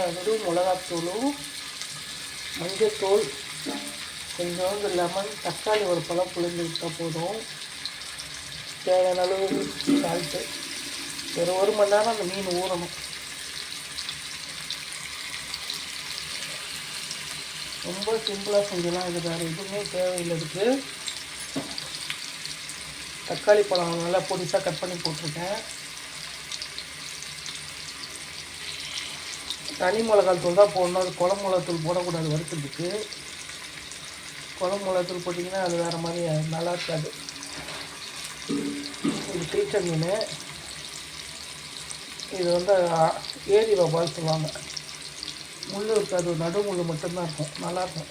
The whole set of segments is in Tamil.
மிளகாத்தூளும் மஞ்சத்தூள் கொஞ்சோண்டு லெமன் தக்காளி ஒரு பழம் புளிஞ்சு விட்டால் போதும். தேவையான அளவு சால்ட்டு. ஒரு 1 மணி நேரம் அந்த மீன் ஊறணும். ரொம்ப சிம்பிளாக செஞ்சலாம். இது வேறு எதுவுமே தேவையில்லை. இதுக்கு தக்காளி பழம் நல்லா பொடிசாக கட் பண்ணி போட்டிருக்கேன். தனி மிளகாத்தூள் தான் போடணும். அது குழம்பு மிளகாத்தூள் போடக்கூடாது வறுக்கிறதுக்கு. குழம்பு மிளகாத்தூள் போட்டிங்கன்னா அது வேறு மாதிரி நல்லா இருக்காது. இது பீச்ச மீன். இது வந்து ஏரி வவ்வால் சொல்லுவாங்க. முள் இருக்காது, நடு முள் மட்டும்தான் இருக்கும். நல்லாயிருக்கும்.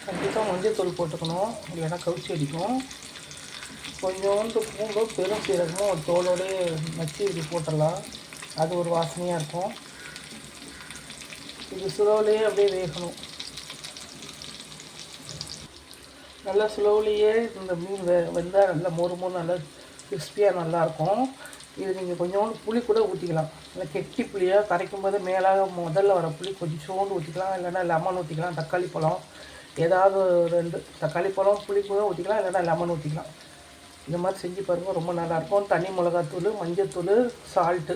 கண்டிப்பாக மஞ்சத்தூள் போட்டுக்கணும், இல்லைன்னா கவுச்சி அடிக்கும். கொஞ்சோண்டு பூண்டும் பெரும் சீரகமும் ஒரு தோலோடய நச்சு இது போட்டுடலாம். அது ஒரு வாசனையாக இருக்கும். இது ஸ்லோவிலேயே அப்படியே வேகணும். நல்லா ஸ்லோவிலேயே இந்த மீன் வெந்தால் நல்லா மொறு நல்லா கிறிஸ்பியாக நல்லாயிருக்கும். இது நீங்கள் கொஞ்சோண்டு புளி கூட ஊற்றிக்கலாம். இல்லை கெட்டி புளியாக கரைக்கும் போது மேலாக முதல்ல வர புளி கொஞ்சோண்டு ஊற்றிக்கலாம். இல்லைன்னா லெமன் ஊற்றிக்கலாம். தக்காளி பழம் ஏதாவது 2 தக்காளி பழம் புளி கூட ஊற்றிக்கலாம். இல்லைன்னா லெமன் ஊற்றிக்கலாம். இந்த மாதிரி செஞ்சு பாருங்கள், ரொம்ப நல்லாயிருக்கும். தனி மிளகாத்தூள், மஞ்சத்தூள், சால்ட்டு,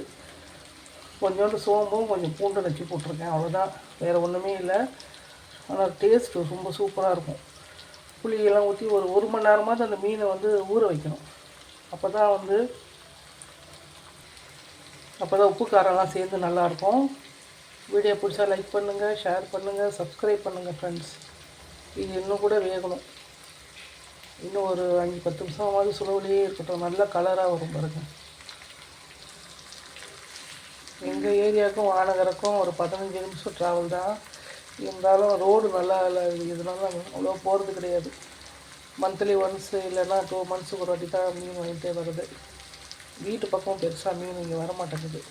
கொஞ்சோண்டு சோம்பும் கொஞ்சம் பூண்டு நச்சு போட்டிருக்கேன். அவ்வளோதான், வேறு ஒன்றுமே இல்லை. ஆனால் டேஸ்ட்டு ரொம்ப சூப்பராக இருக்கும். புளியெல்லாம் ஊற்றி ஒரு 1 மணி நேரமாவது அந்த மீனை வந்து ஊற வைக்கணும். அப்போ தான் உப்பு காரம்லாம் சேர்ந்து நல்லாயிருக்கும். வீடியோ பிடிச்சா லைக் பண்ணுங்கள், ஷேர் பண்ணுங்கள், சப்ஸ்கிரைப் பண்ணுங்கள் ஃப்ரெண்ட்ஸ். இது இன்னும் கூட வேகணும். இன்னும் ஒரு 5-10 நிமிஷமாவது சுலவுலேயே இருக்கட்டும். நல்ல கலராக வரும் பாருங்க. எங்கள் ஏரியாவுக்கும் வானகருக்கும் ஒரு 15 நிமிஷம் ட்ராவல் தான். இருந்தாலும் ரோடு நல்லா இல்லை. இதனால அவ்வளோ போகிறது கிடையாது. மந்த்லி ஒன்ஸு இல்லைன்னா 2 மந்த்ஸுக்கு ஒரு வாட்டி தான் மீன் வாங்கிட்டே வருது. வீட்டு பக்கம் பெருசாக மீன் இங்கே வர மாட்டேங்குது.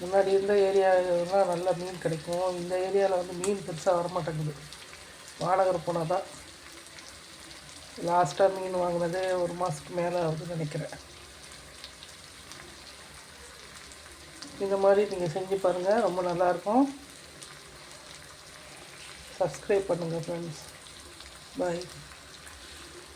முன்னாடி இருந்த ஏரியாலாம் நல்லா மீன் கிடைக்கும். இந்த ஏரியாவில் வந்து மீன் பெருசாக வரமாட்டேங்குது. வானகர் போனால் தான். லாஸ்ட்டாக மீன் வாங்கினது 1 மாதத்துக்கு மேலே ஆகுதுன்னு நினைக்கிறேன். இந்த மாதிரி நீங்கள் செஞ்சு பாருங்கள், ரொம்ப நல்லாயிருக்கும். சப்ஸ்கிரைப் பண்ணுங்கள் ஃப்ரெண்ட்ஸ். பாய்.